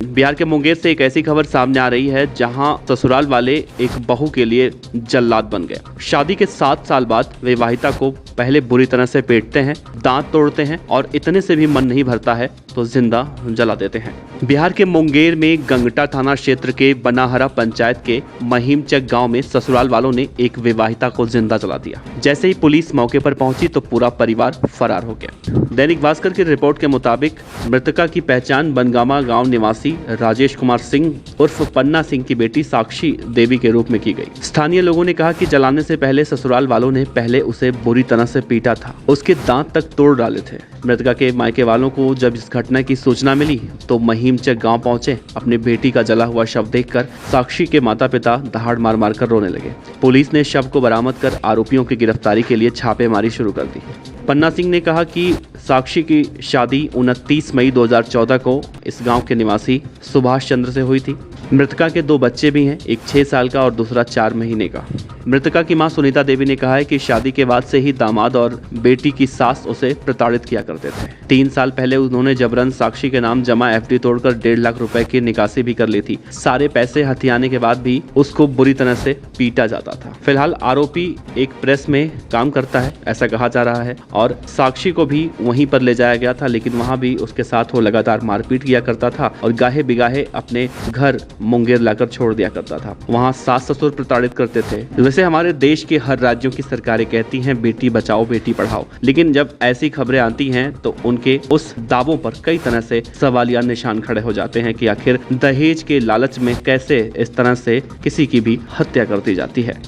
बिहार के मुंगेर से एक ऐसी खबर सामने आ रही है जहां ससुराल वाले एक बहू के लिए जल्लाद बन गए। शादी के 7 साल बाद विवाहिता को पहले बुरी तरह से पीटते हैं, दांत तोड़ते हैं और इतने से भी मन नहीं भरता है तो जिंदा जला देते हैं। बिहार के मुंगेर में गंगटा थाना क्षेत्र के बनाहरा पंचायत के महिमचक गांव में ससुराल वालों ने एक विवाहिता को जिंदा जला दिया। जैसे ही पुलिस मौके पर पहुंची तो पूरा परिवार फरार हो गया। दैनिक भास्कर की रिपोर्ट के मुताबिक मृतका की पहचान बनगामा गांव निवासी राजेश कुमार सिंह उर्फ पन्ना सिंह की बेटी साक्षी देवी के रूप में की गई। स्थानीय लोगों ने कहा कि जलाने से पहले ससुराल वालों ने पहले उसे बुरी तरह से पीटा था, उसके दांत तक तोड़ डाले थे। मृतका के मायके वालों को जब इस घटना की सूचना मिली तो महिमचक गांव पहुंचे। अपनी बेटी का जला हुआ शव देखकर साक्षी के माता पिता दहाड़ मार मार कर रोने लगे। पुलिस ने शव को बरामद कर आरोपियों की गिरफ्तारी के लिए छापेमारी शुरू कर दी। पन्ना सिंह ने कहा कि साक्षी की शादी 29 मई 2014 को इस गांव के निवासी सुभाष चंद्र से हुई थी। मृतका के 2 बच्चे भी हैं, एक 6 साल का और दूसरा 4 महीने का। मृतका की मां सुनीता देवी ने कहा है कि शादी के बाद से ही दामाद और बेटी की सास उसे प्रताड़ित किया करते थे। 3 साल पहले उन्होंने जबरन साक्षी के नाम जमा एफडी तोड़कर 1.5 लाख रुपए की निकासी भी कर ली थी। सारे पैसे हथियाने के बाद भी उसको बुरी तरह से पीटा जाता था। फिलहाल आरोपी एक प्रेस में काम करता है ऐसा कहा जा रहा है और साक्षी को भी वहीं पर ले जाया गया था, लेकिन वहां भी उसके साथ वो लगातार मारपीट किया करता था और गाहे बिगाहे अपने घर मुंगेर लाकर छोड़ दिया करता था। वहां सास ससुर प्रताड़ित करते थे। वैसे हमारे देश के हर राज्यों की सरकारें कहती हैं बेटी बचाओ बेटी पढ़ाओ, लेकिन जब ऐसी खबरें आती हैं तो उनके उस दावों पर कई तरह से सवालिया निशान खड़े हो जाते हैं कि आखिर दहेज के लालच में कैसे इस तरह से किसी की भी हत्या कर दी जाती है।